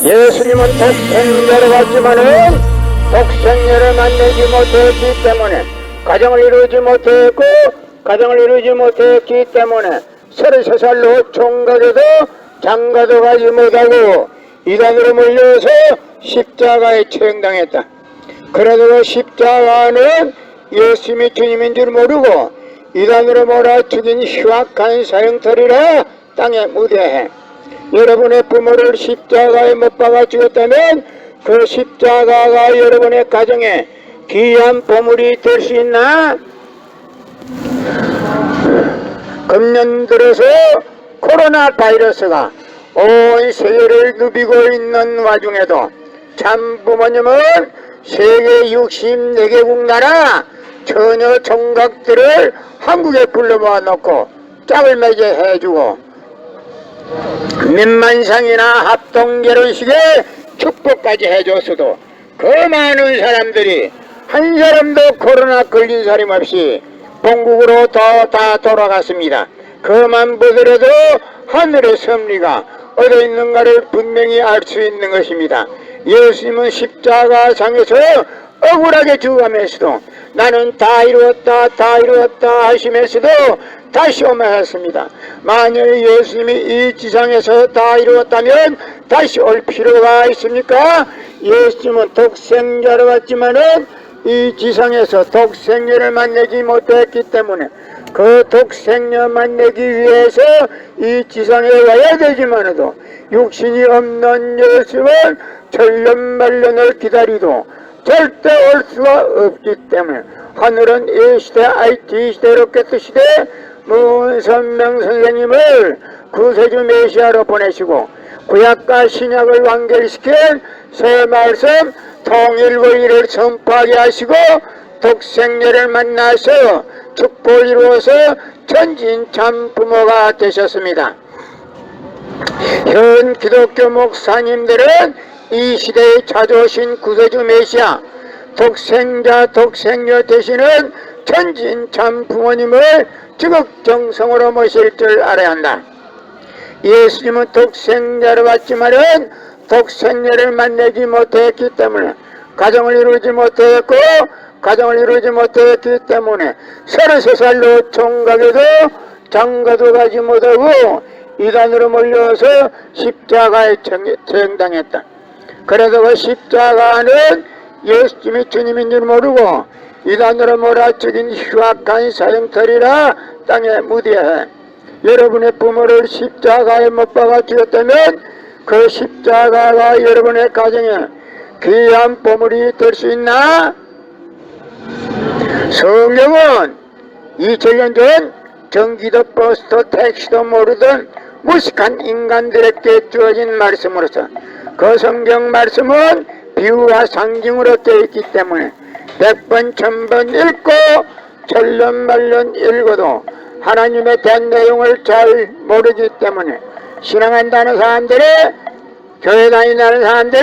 예수님은 독생자로 왔지만은 독생자를 만나지 못했기 때문에 가정을 이루지 못했고 가정을 이루지 못했기 때문에 33살로 총각에도 장가도 가지 못하고 이단으로 몰려서 십자가에 처형당했다. 그래도 십자가는 예수님이 주님인 줄 모르고 이단으로 몰아 죽인 흉악한 사형터리라 땅에 무대해. 여러분의 부모를 십자가에 못 박아 죽였다면 그 십자가가 여러분의 가정에 귀한 보물이 될 수 있나? 금년 들어서 코로나 바이러스가 온 세계를 누비고 있는 와중에도 참 부모님은 세계 64개국 나라 처녀 총각들을 한국에 불러모아 놓고 짝을 맺게 해주고 몇만상이나 합동결혼식에 축복까지 해줬어도 그 많은 사람들이 한 사람도 코로나 걸린 사람 없이 본국으로 다 돌아갔습니다. 그만 보더라도 하늘의 섭리가 어디 있는가를 분명히 알 수 있는 것입니다. 예수님은 십자가상에서 억울하게 죽어가면서도 나는 다 이루었다 하시면서도 다시 오면했습니다. 만일 예수님이 이 지상에서 다 이루었다면 다시 올 필요가 있습니까? 예수님은 독생자로 왔지만은 이 지상에서 독생자를 만나지 못했기 때문에 그 독생자 만나기 위해서 이 지상에 와야 되지만도 육신이 없는 예수님은 천년만년을 기다리도 절대 올 수가 없기 때문에 하늘은 이 시대 IT 시대로 깨뜨시되 문선명 선생님을 구세주 메시아로 보내시고 구약과 신약을 완결시킨 새 말씀 통일의를 선포하게 하시고 독생자를 만나서 축복을 이루어서 전진 참 부모가 되셨습니다. 현 기독교 목사님들은 이 시대에 찾아오신 구세주 메시아 독생자 되시는 전진 참 부모님을 지극정성으로 모실 줄 알아야 한다. 예수님은 독생자로 왔지만은 독생자를 만나지 못했기 때문에 가정을 이루지 못했고 가정을 이루지 못했기 때문에 33살로 총각에도 장가도 가지 못하고 이단으로 몰려서 십자가에 처형당했다. 그래서 그 십자가는 예수님이 주님인 줄 모르고 이단으로 몰아 죽인 흉악한 사형터리라 땅에 무대해. 여러분의 부모를 십자가에 못 박아 죽였다면 그 십자가가 여러분의 가정에 귀한 보물이 될 수 있나? 성경은 2000년 전 전기도 버스도 택시도 모르던 무식한 인간들에게 주어진 말씀으로서 그 성경 말씀은 비유와 상징으로 되어 있기 때문에 100번 1000번 읽고 천년만년 읽어도 하나님에 대한 내용을 잘 모르기 때문에 신앙한다는 사람들이 교회 다닌다는 사람들이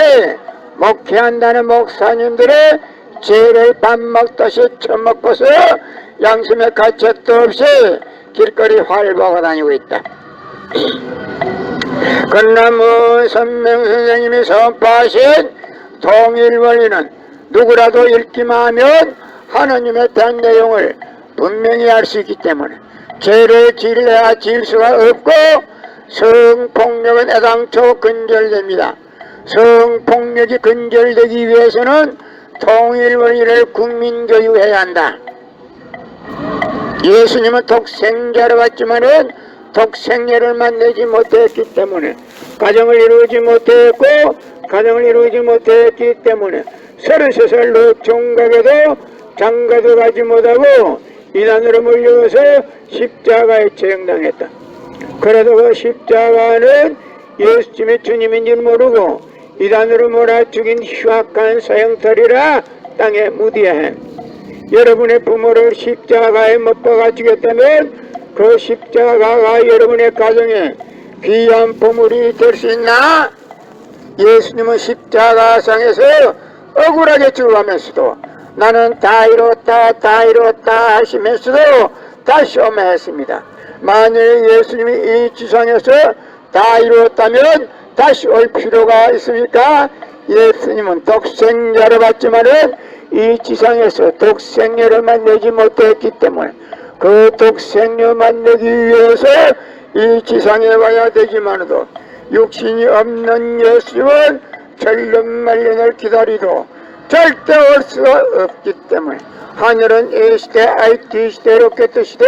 목회한다는 목사님들이 죄를 밥 먹듯이 처먹고서 양심의 가책도 없이 길거리 활보하고 다니고 있다. 그러나 선명 선생님이 선포하신 통일원리는 누구라도 읽기만 하면 하나님에 대한 내용을 분명히 알 수 있기 때문에 죄를 지으려야 지을 수가 없고 성폭력은 애당초 근절됩니다. 성폭력이 근절되기 위해서는 통일원리를 국민교육해야 한다. 예수님은 독생자로 왔지만은 독생자를 만나지 못했기 때문에 가정을 이루지 못했고 가정을 이루지 못했기 때문에 33살로 총각에도 장가도 가지 못하고 이단으로 몰려서 십자가에 처형당했다. 그래도 그 십자가는 예수님이 주님인 줄 모르고 이단으로 몰아 죽인 흉악한 사형터리라 땅에 무디해. 여러분의 부모를 십자가에 못 박아 죽였다면 그 십자가가 여러분의 가정에 귀한 보물이 될 수 있나? 예수님은 십자가상에서 억울하게 죽어가면서도 나는 다 이루었다 하시면서도 다시 오면했습니다. 만일 예수님이 이 지상에서 다 이루었다면 다시 올 필요가 있습니까? 예수님은 독생자를 받지만은 이 지상에서 독생녀를 만나지 못했기 때문에 그 독생녀 만나기 위해서 이 지상에 와야 되지만도 육신이 없는 예수님은 천년만년을 기다리도 절대 올 수가 없기 때문에 하늘은 A시대 IT시대로 깨뜨시되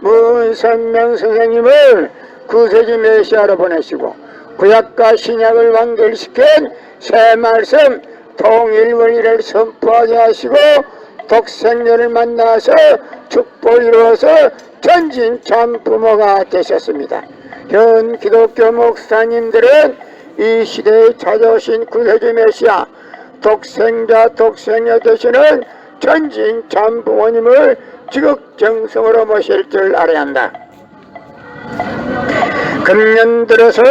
문선명 선생님을 구세주 메시아로 보내시고 구약과 신약을 완결시킨 새 말씀 통일원리를 선포하게 하시고 독생녀를 만나서 축복을 이루어서 전진 참 부모가 되셨습니다. 현 기독교 목사님들은 이 시대에 찾아오신 구세주 메시아 독생자 독생녀 되시는 전진 참 부모님을 지극정성으로 모실 줄 알아야 한다. 금년 들어서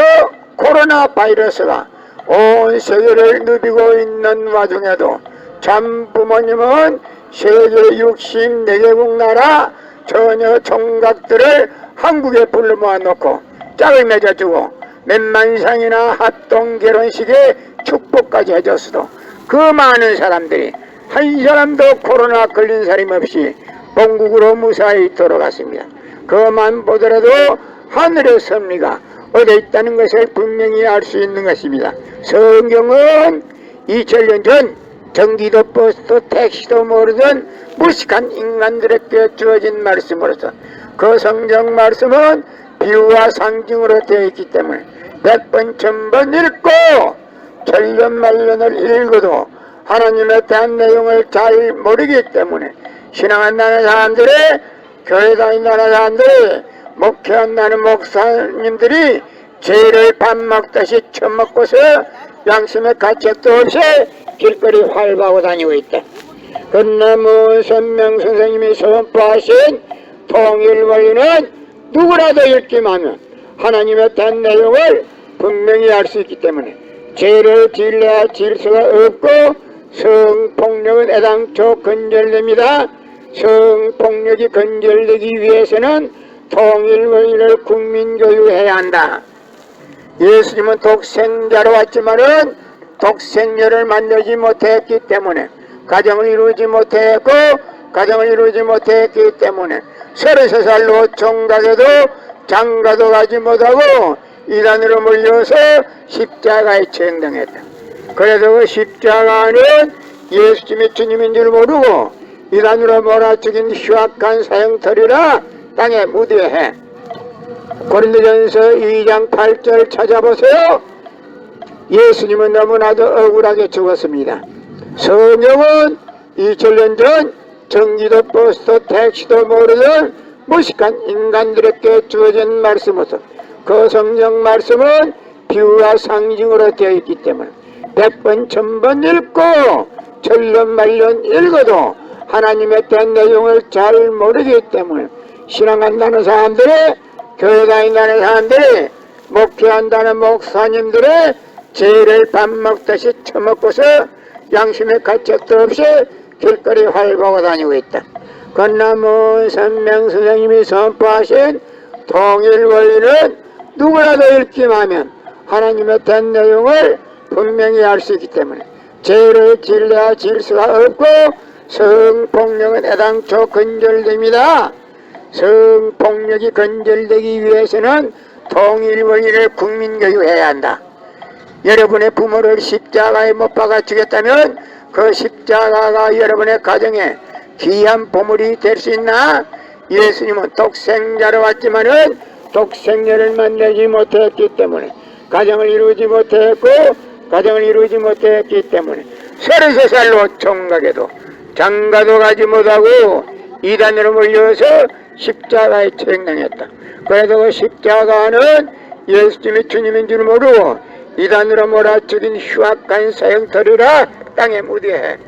코로나 바이러스가 온 세계를 누비고 있는 와중에도 참 부모님은 세계 64개국 나라 전혀 총각들을 한국에 불러 모아놓고 짝을 맺어주고 몇만 상이나 합동 결혼식에 축복까지 해줬어도 그 많은 사람들이 한 사람도 코로나 걸린 사람 없이 본국으로 무사히 돌아갔습니다. 그만 보더라도 하늘의 섭리가 어디에 있다는 것을 분명히 알 수 있는 것입니다. 성경은 2000년 전 전기도 버스도 택시도 모르던 무식한 인간들에게 주어진 말씀으로서 그 성경 말씀은 비유와 상징으로 되어 있기 때문에 100번 1000번 읽고 천년만년을 읽어도 하나님에 대한 내용을 잘 모르기 때문에 신앙한다는 사람들이 교회 다닌다는 사람들이 목회한다는 목사님들이 죄를 밥 먹듯이 처먹고서 양심의 가책도 없이 길거리 활보하고 다니고 있다. 그러나 문선명 선생님이 선포하신 통일원리는 누구라도 읽기만 하나님에 대한 내용을 분명히 알 수 있기 때문에 죄를 지으려 지을 수가 없고 성폭력은 애당초 건절됩니다. 성폭력이 건절되기 위해서는 통일원리를 국민교육해야 한다. 예수님은 독생자로 왔지만은 독생녀를 만나지 못했기 때문에 가정을 이루지 못했고 가정을 이루지 못했기 때문에 33살로 총각에도 장가도 가지 못하고 이단으로 몰려서 십자가에 처형당했다. 그래서 그 십자가는 예수님이 주님인 줄 모르고 이단으로 몰아죽인 흉악한 사형터리라 땅에 묻어해. 고린도전서 2장 8절 찾아보세요. 예수님은 너무나도 억울하게 죽었습니다. 성경은 2000년 전 전기도 버스도 택시도 모르는 무식한 인간들에게 주어진 말씀으로서 그 성경 말씀은 비유와 상징으로 되어 있기 때문에 100번 1000번 읽고 천년만년 읽어도 하나님에 대한 내용을 잘 모르기 때문에 신앙한다는 사람들이 교회 다닌다는 사람들이 목회한다는 목사님들의 죄를 밥 먹듯이 처먹고서 양심의 가책도 없이 길거리 활보하고 다니고 있다. 그러나 문선명 선생님이 선포하신 통일원리는 누구라도 읽기만 하면 하나님에 대한 내용을 분명히 알 수 있기 때문에 죄를 지으려 지을 수가 없고 성폭력은 애당초 건절됩니다. 성폭력이 건절되기 위해서는 통일원리를 국민교육해야 한다. 여러분의 부모를 십자가에 못 박아 죽였다면 그 십자가가 여러분의 가정에 귀한 보물이 될 수 있나? 예수님은 독생자로 왔지만은 독생녀를 만나지 못했기 때문에 가정을 이루지 못했고 가정을 이루지 못했기 때문에 33살로 총각에도 장가도 가지 못하고 이단으로 몰려서 십자가에 처형당했다. 그래서 그 십자가는 예수님이 주님인 줄 모르고 이단으로 몰아죽인 흉악한 사형터리라 땅에 묻어해.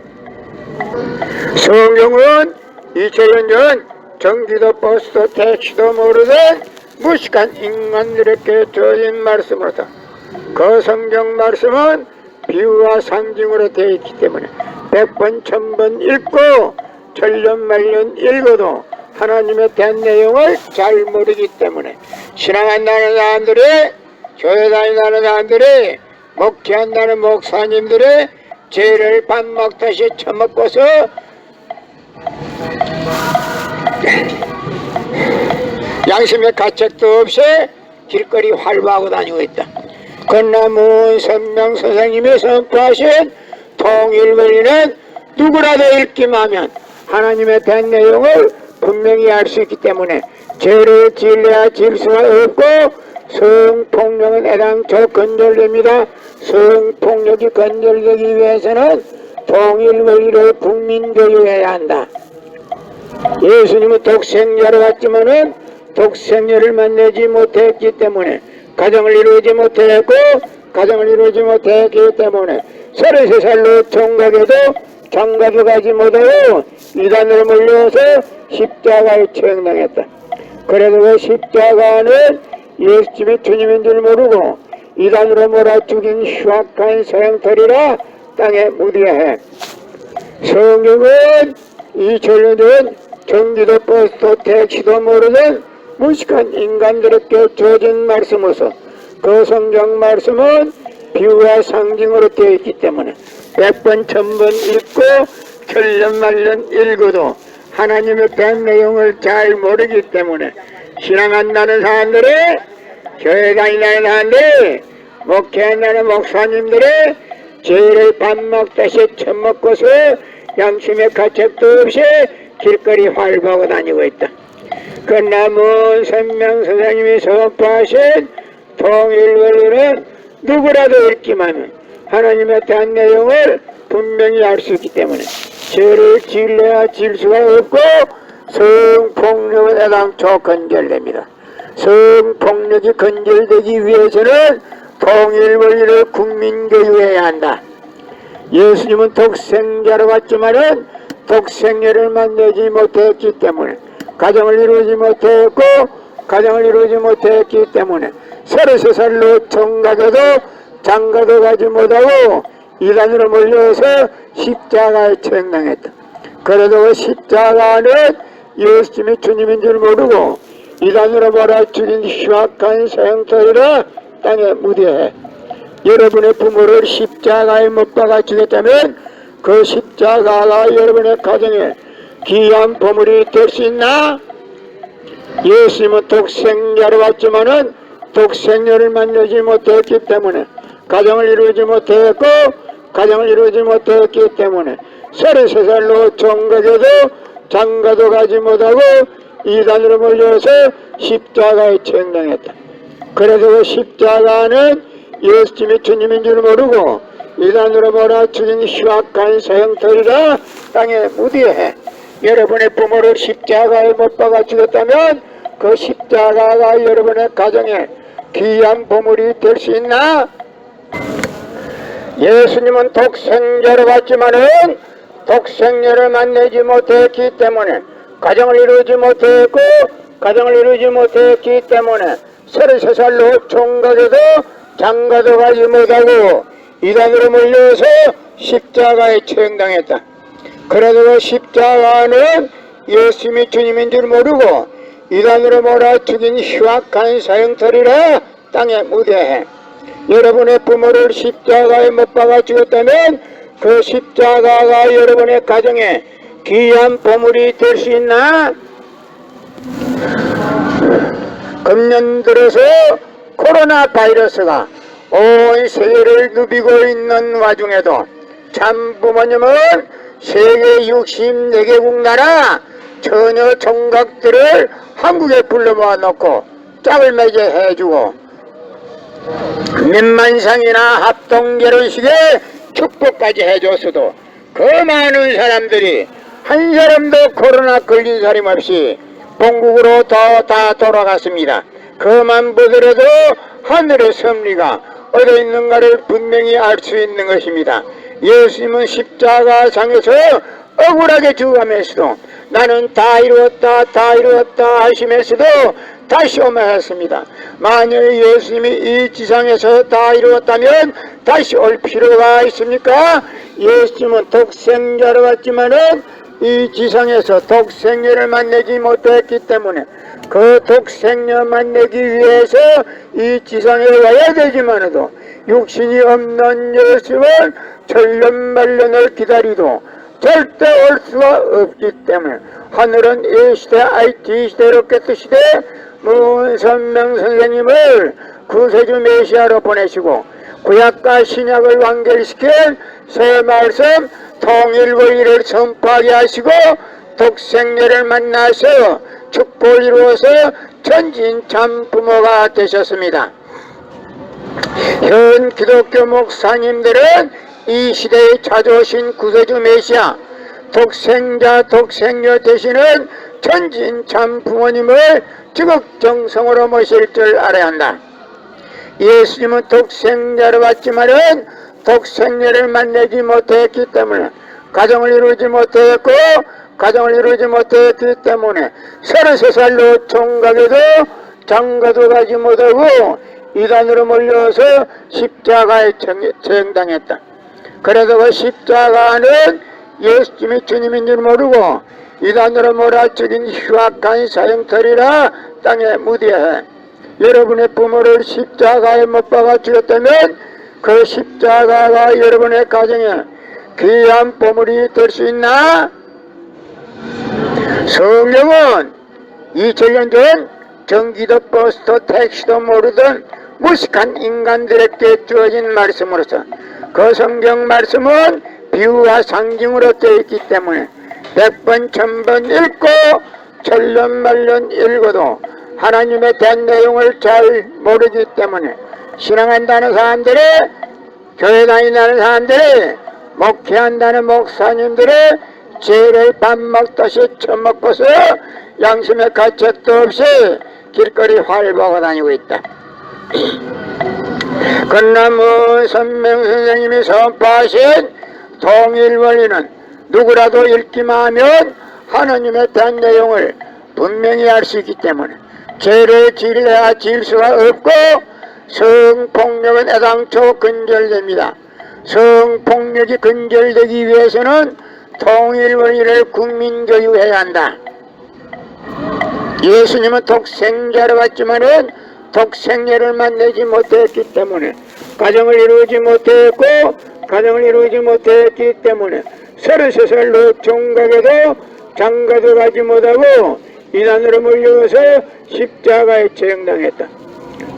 성경은 2000년 전 전기도 버스도 택시도 모르던 무식한 인간들에게 주어진 말씀으로다. 그 성경 말씀은 비유와 상징으로 되어 있기 때문에 100번 1000번 읽고 천년만년 읽어도 하나님에 대한 내용을 잘 모르기 때문에 신앙한다는 사람들이 교회 다니는 사람들이 목회한다는 목사님들의 죄를 밥 먹듯이 처먹고서 양심의 가책도 없이 길거리 활보하고 다니고 있다. 그러나 문선명 선생님이 선포하신 통일권리는 누구라도 읽기만 하나님에 대한 내용을 분명히 알 수 있기 때문에 죄를 지으려야 지을 수가 없고 성폭력은 애당초 건절됩니다. 성폭력이 건절되기 위해서는 통일권리를 국민교육해야 한다. 예수님은 독생자로 왔지만은 독생자를 만나지 못했기 때문에 가정을 이루지 못했고 가정을 이루지 못했기 때문에 33살로 총각에도 장가도 가지 못하고 이단으로 몰려서 십자가에 처형당했다. 그래도 그 십자가는 예수님이 주님인 줄 모르고 이단으로 몰아 죽인 흉악한 서양털이라 땅에 묻어야 해. 성경은 이 전류는 전기도 버스도 택시도 모르는 무식한 인간들에게 주어진 말씀으로서 그 성경 말씀은 비유와 상징으로 되어 있기 때문에 100번 1000번 읽고 천년만년 읽어도 하나님의 대한 내용을 잘 모르기 때문에 신앙한다는 사람들이 교회 다니는 사람들이 목회한다는 목사님들이 죄를 밥 먹듯이 처먹고서 양심의 가책도 없이 길거리 활보하고 다니고 있다. 그러나 문선명 선생님이 선포하신 통일권리는 누구라도 읽기만 하나님에 대한 내용을 분명히 알 수 있기 때문에 죄를 지으려야 지을 수가 없고 성폭력은 애당초 건절됩니다. 성폭력이 건절되기 위해서는 통일권리를 국민교육해야 한다. 예수님은 독생자로 왔지만은 독생자를 만나지 못했기 때문에 가정을 이루지 못했고 가정을 이루지 못했기 때문에 33살로 총각에도 장가도 가지 못하고 이단으로 몰려서 십자가에 처형당했다. 그래도 그 십자가는 예수님이 주님인 줄 모르고 이단으로 몰아 죽인 흉악한 서형털이라 땅에 묻어야 해. 여러분의 부모를 십자가에 못 박아 죽였다면 그 십자가가 여러분의 가정에 귀한 보물이 될 수 있나? 예수님은 독생자로 왔지만은 독생자를 만나지 못했기 때문에 가정을 이루지 못했고 가정을 이루지 못했기 때문에 33살로 총각에도 장가도 가지 못하고 이단으로 몰려서 십자가에 처형당했다. 그래서 그 십자가는 예수님이 주님인 줄 모르고 이단으로 몰아 죽인 흉악한 서형털이라 땅에 묻어야 해. 여러분의 부모를 십자가에 못 박아 죽였다면 그 십자가가 여러분의 가정에 귀한 보물이 될 수 있나? 예수님은 독생자로 왔지만은 독생자를 만나지 못했기 때문에 가정을 이루지 못했고 가정을 이루지 못했기 때문에 33살로 총각에도 장가도 가지 못하고 이단으로 몰려서 십자가에 처형당했다. 그래도 그 십자가는 예수님이 주님인 줄 모르고 이단으로 몰아 죽인 흉악한 사형털이라 땅에 묻어야 해. 여러분의 부모를 십자가에 못 박아 죽였다면 그 십자가가 여러분의 가정에 귀한 보물이 될 수 있나? 금년 들어서 코로나 바이러스가 온 세계를 누비고 있는 와중에도 참 부모님은 세계 64개국 나라 처녀 총각들을 한국에 불러 모아놓고 짝을 맺게 해주고 몇만상이나 합동결혼식에 축복까지 해줬어도 그 많은 사람들이 한 사람도 코로나 걸린 사람 없이 본국으로 다 돌아갔습니다. 그만 보더라도 하늘의 섭리가 어디 있는가를 분명히 알 수 있는 것입니다. 예수님은 십자가상에서 억울하게 죽어가면서도 나는 다 이루었다 하시면서도 다시 오면했습니다. 만약 예수님이 이 지상에서 다 이루었다면 다시 올 필요가 있습니까? 예수님은 독생자로 왔지만은 이 지상에서 독생녀를 만나지 못했기 때문에 그 독생녀 만나기 위해서 이 지상에 와야 되지만도 육신이 없는 예수는 천년만년을 기다리도 절대 올 수가 없기 때문에 하늘은 이 시대 IT 시대 로켓 시대 문선명 선생님을 구세주 메시아로 보내시고 구약과 신약을 완결시킨 새 말씀 통일의를 선포하게 하시고 독생녀를 만나서 축복을 이루어서 전진 참 부모가 되셨습니다. 현 기독교 목사님들은 이 시대에 찾아오신 구세주 메시아 독생자 독생녀 되시는 전진 참 부모님을 지극정성으로 모실 줄 알아야 한다. 예수님은 독생자로 왔지만은 독생녀를 만나지 못했기 때문에 가정을 이루지 못했고 가정을 이루지 못했기 때문에 33살로 총각에도 장가도 가지 못하고 이단으로 몰려서 십자가에 처형당했다. 그래서 그 십자가는 예수님이 주님인 줄 모르고 이단으로 몰아치긴 흉악한 사형터리라 땅에 무디해. 여러분의 부모를 십자가에 못 박아 죽였다면 그 십자가가 여러분의 가정에 귀한 보물이 될 수 있나? 성경은 2000년 전 전기도 버스도 택시도 모르던 무식한 인간들에게 주어진 말씀으로서 그 성경 말씀은 비유와 상징으로 되어 있기 때문에 100번 1000번 읽고 천년만년 읽어도 하나님에 대한 내용을 잘 모르기 때문에 신앙한다는 사람들이 교회 다닌다는 사람들이 목회한다는 목사님들이 죄를 밥 먹듯이 처먹고서 양심의 가책도 없이 길거리 활보하고 다니고 있다. 건나무 선명 선생님이 선포하신 통일원리는 누구라도 읽기만 하면 하나님에 대한 내용을 분명히 알 수 있기 때문에 죄를 지려야 지을 수가 없고 성폭력은 애당초 근절됩니다. 성폭력이 근절되기 위해서는 통일원리를 국민교육해야 한다. 예수님은 독생자로 왔지만은 독생녀를 만나지 못했기 때문에 가정을 이루지 못했기 때문에 33살로 총각에도 장가도 가지 못하고 이단으로 몰려서 십자가에 처형당했다.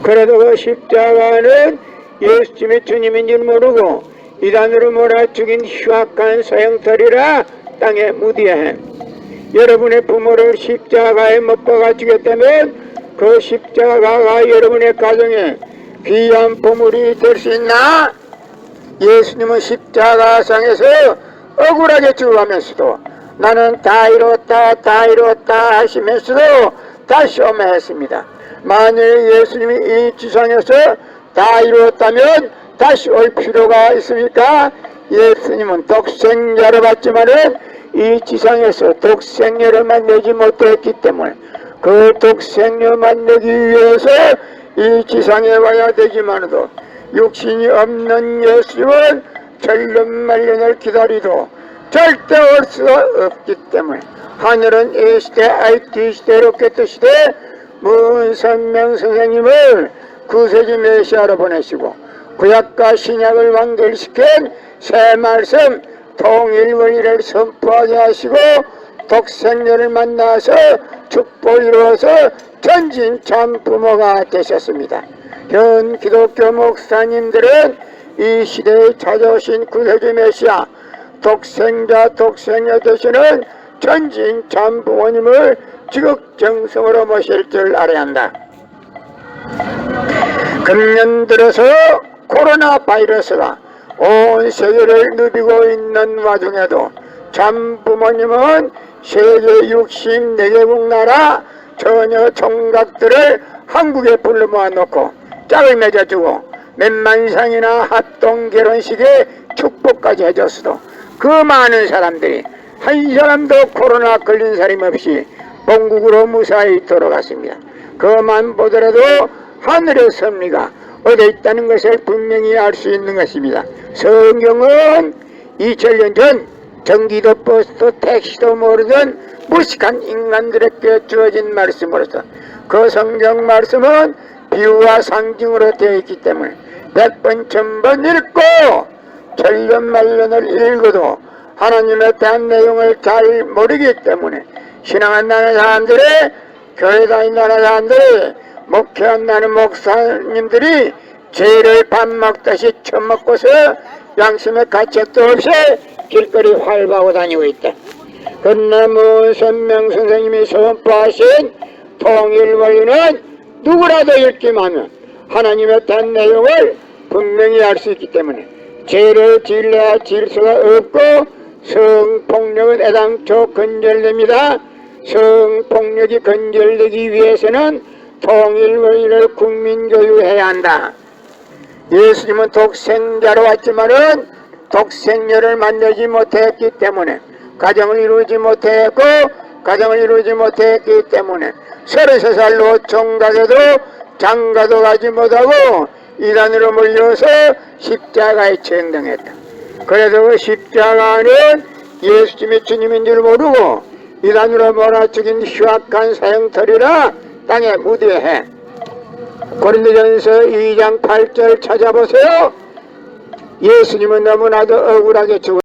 그래도 그 십자가는 예수님이 주님인 줄 모르고 이단으로 몰아 죽인 흉악한 사형터리라 땅에 무디해. 여러분의 부모를 십자가에 못 박아 죽였다면 그 십자가가 여러분의 가정에 귀한 보물이 될 수 있나? 예수님은 십자가상에서 억울하게 죽어가면서도 나는 다 이루었다 하시면서도 다시 오매했습니다. 만일 예수님이 이 지상에서 다 이루었다면 다시 올 필요가 있습니까? 예수님은 독생자로 왔지만은 이 지상에서 독생녀를 만나지 못했기 때문에 그 독생녀 만나기 위해서 이 지상에 와야 되지만도 육신이 없는 예수님은 천년만년을 기다리도 절대 올 수가 없기 때문에 하늘은 이 시대 IT 시대 로켓 시대 문선명 선생님을 구세주 메시아로 보내시고 구약과 신약을 완결시킨 새 말씀 통일원리를 선포하게 하시고 독생녀를 만나서 축복을 이루어서 전진 참 부모가 되셨습니다. 현 기독교 목사님들은 이 시대에 찾아오신 구세주 메시아 독생자 독생녀 되시는 전진 참 부모님을 지극정성으로 모실 줄 알아야 한다. 금년 들어서 코로나 바이러스가 온 세계를 누비고 있는 와중에도 참 부모님은 세계 64개국 나라 처녀 총각들을 한국에 불러 모아놓고 짝을 맺어주고 몇만 상이나 합동 결혼식에 축복까지 해줬어도 그 많은 사람들이 한 사람도 코로나 걸린 사람 없이 본국으로 무사히 돌아갔습니다. 그만 보더라도 하늘의 섭리가 어디에 있다는 것을 분명히 알 수 있는 것입니다. 성경은 2000년 전 전기도 버스도 택시도 모르던 무식한 인간들에게 주어진 말씀으로서 그 성경 말씀은 비유와 상징으로 되어 있기 때문에 100번 1000번 읽고 천년만년을 읽어도 하나님에 대한 내용을 잘 모르기 때문에 신앙한다는 사람들이, 교회 다닌다는 사람들이, 목회한다는 목사님들이 죄를 밥 먹듯이 처먹고서 양심의 가책도 없이 길거리 활보하고 다니고 있다. 그러나 문선명 선생님이 선포하신 통일 원리는 누구라도 읽기만 하나님에 대한 내용을 분명히 알 수 있기 때문에 죄를 지으려야 지을 수가 없고 성폭력은 애당초 건절됩니다. 성폭력이 건절되기 위해서는 통일 원리를 국민교육해야 한다. 예수님은 독생자로 왔지만은 독생녀를 만들지 못했기 때문에 가정을 이루지 못했고 가정을 이루지 못했기 때문에 33살로 총각에도 장가도 가지 못하고 이단으로 몰려서 십자가에 전등했다. 그래서 그 십자가는 예수님이 주님인 줄 모르고 이단으로 몰아죽인 흉악한 사형터리라 땅에 묻어해. 고린도전서 2장 8절 찾아보세요. 예수님은 너무나도 억울하게 죽었다.